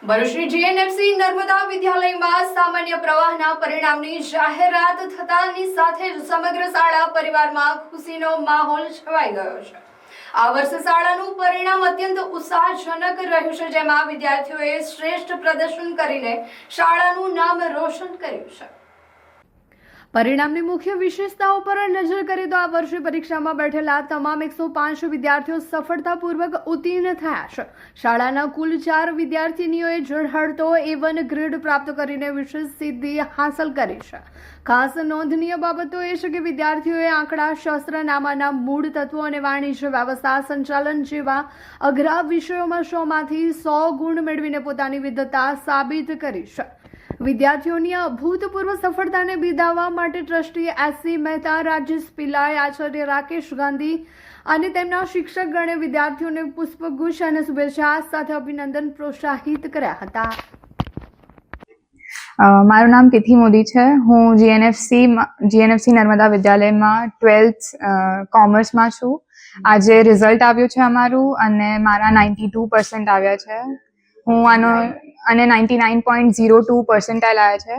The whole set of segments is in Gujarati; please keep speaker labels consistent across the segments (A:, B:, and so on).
A: ભરૂચની જીએનએફસી નર્મદા વિદ્યાલયમાં સામાન્ય પ્રવાહના પરિણામની જાહેરાત થતાની સાથે જ સમગ્ર શાળા પરિવારમાં ખુશીનો માહોલ છવાઈ ગયો છે। આ વર્ષે શાળાનું પરિણામ અત્યંત ઉત્સાહજનક રહ્યું છે, જેમાં વિદ્યાર્થીઓએ શ્રેષ્ઠ પ્રદર્શન કરીને શાળાનું નામ રોશન કર્યું છે। પરિણામની મુખ્ય વિશેષતાઓ પર નજર કરીએ તો આ વર્ષે પરીક્ષામાં બેઠેલા તમામ 105 વિદ્યાર્થીઓ સફળતાપૂર્વક ઉત્તીર્ણ થયા છે। શાળાના કુલ 4 વિદ્યાર્થીનીઓએ ઝળહળતો A1 ગ્રેડ પ્રાપ્ત કરીને વિશેષ સિદ્ધિ હાંસલ કરી છે। ખાસ નોંધનીય બાબત તો એ છે કે વિદ્યાર્થીઓએ આંકડાશાસ્ત્ર, નામાના મૂળ તત્વો અને વાણિજ્ય વ્યવસ્થા સંચાલન જેવા અઘરા વિષયોમાં 100માંથી 100 ગુણ મેળવીને પોતાની વિદ્વતા સાબિત કરી છે। વિદ્યાર્થીઓની અભૂતપૂર્વ સફળતાને બિરદાવવા માટે ટ્રસ્ટી S.C. મહેતા, રાજેશ પિલાઈ, આચાર્ય રાકેશ ગાંધી અને તેમના શિક્ષકગણે વિદ્યાર્થીઓને પુષ્પગુચ્છ અને શુભેચ્છા સાથે અભિનંદન પ્રોત્સાહિત કર્યા હતા।
B: મારું નામ તિથિ મોદી છે। હું જીએનએફસી નર્મદા વિદ્યાલયમાં 12th કોમર્સમાં છું। આજે રિઝલ્ટ આવ્યું છે અમારું અને મારા 92% આવ્યા છે। હું આનો અને 99.02 પર્સન્ટાઇલ આવ્યા છે।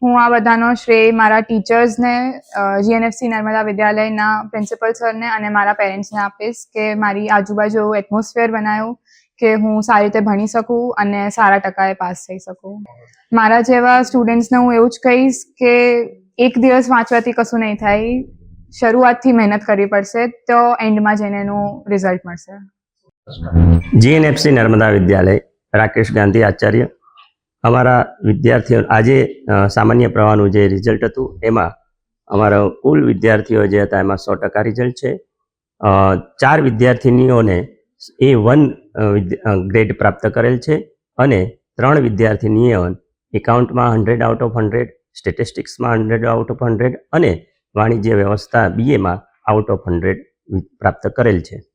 B: હું આ બધાનો શ્રેય મારા ટીચર્સને, જીએનએફસી નર્મદા વિદ્યાલયના પ્રિન્સિપલ સરને અને મારા પેરેન્ટ્સને આપીશ કે મારી આજુબાજુ એવું એટમોસ્ફિયર બનાવ્યું કે હું સારી રીતે ભણી શકું અને સારા ટકાએ પાસ થઈ શકું। મારા જેવા સ્ટુડન્ટ્સને હું એવું જ કહીશ કે એક દિવસ વાંચવાથી કશું નહીં થાય, શરૂઆતથી મહેનત કરવી પડશે તો એન્ડમાં જઈને એનું રિઝલ્ટ મળશે।
C: જીએનએફસી નર્મદા વિદ્યાલય, રાકેશ ગાંધી આચાર્ય। અમારા વિદ્યાર્થીઓ આજે સામાન્ય પ્રવાહનું જે રિઝલ્ટ હતું એમાં અમારા કુલ વિદ્યાર્થીઓ જે હતા એમાં 100% રિઝલ્ટ છે। 4 વિદ્યાર્થીનીઓને A1 ગ્રેડ પ્રાપ્ત કરેલ છે અને 3 વિદ્યાર્થીનીઓ એકાઉન્ટમાં 100 આઉટ ઓફ 100, સ્ટેટિસ્ટિક્સમાં 100 આઉટ ઓફ 100 અને વાણિજ્ય વ્યવસ્થા BAમાં આઉટ ઓફ 100 પ્રાપ્ત કરેલ છે।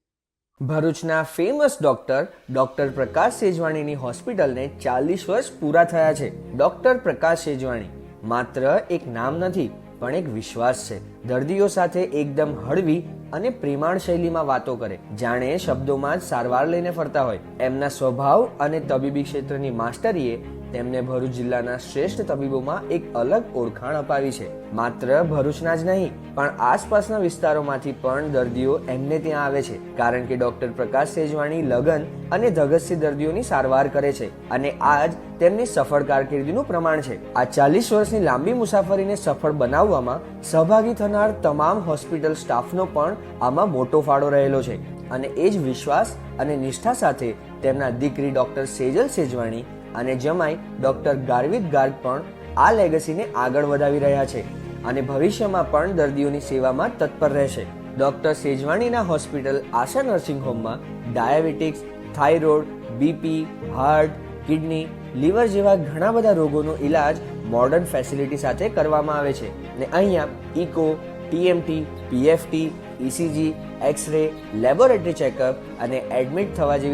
D: ભરૂચના ફેમસ ડોક્ટર પ્રકાશ સેજવાણીની હોસ્પિટલને 40 વર્ષ પૂરા થયા છે। ડોક્ટર પ્રકાશ સેજવાણી માત્ર એક નામ નથી પણ એક વિશ્વાસ છે। દર્દીઓ સાથે એકદમ હળવી અને પ્રેમાળ શૈલીમાં વાતો કરે, જાણે શબ્દોમાં જ સારવાર લઈને ફરતા હોય। એમના સ્વભાવ અને તબીબી ક્ષેત્રની માસ્ટરીએ તેમને ભરૂચ જિલ્લાના શ્રેષ્ઠ તબીબોમાં એક અલગ ઓળખાણ અપાવી છે। માત્ર ભરૂચના જ નહીં પણ આસપાસના વિસ્તારોમાંથી પણ દર્દીઓ એમને ત્યાં આવે છે, કારણ કે ડોક્ટર પ્રકાશ સેજવાણી લગન અને ધગસથી દર્દીઓની સારવાર કરે છે અને આ જ તેમની સફળ કારકિર્દીનું પ્રમાણ છે। આ 40 વર્ષની લાંબી મુસાફરીને સફળ બનાવવામાં સહભાગી થનાર તમામ હોસ્પિટલ સ્ટાફનો પણ આમાં મોટો ફાળો રહેલો છે અને એ જ વિશ્વાસ અને નિષ્ઠા સાથે તેમના દીકરી ડોક્ટર સેજલ સેજવાણી અને જમાઈ ડોક્ટર ગાર્વિત ગાર્ગ પણ આ લેગસીને આગળ વધાવી રહ્યા છે અને ભવિષ્યમાં પણ દર્દીઓની સેવામાં તત્પર રહેશે। ડોક્ટર સેજવાણીના હોસ્પિટલ આશા નર્સિંગ હોમમાં diabetics, thyroid, BP, heart, kidney, liver જેવા ઘણા બધા રોગોનો ઇલાજ મોડર્ન ફેસિલિટી સાથે કરવામાં આવે છે અને અહીંયા echo, TMT, PFT, ECG, X-ray, laboratory checkup અને એડમિટ થવા જેવી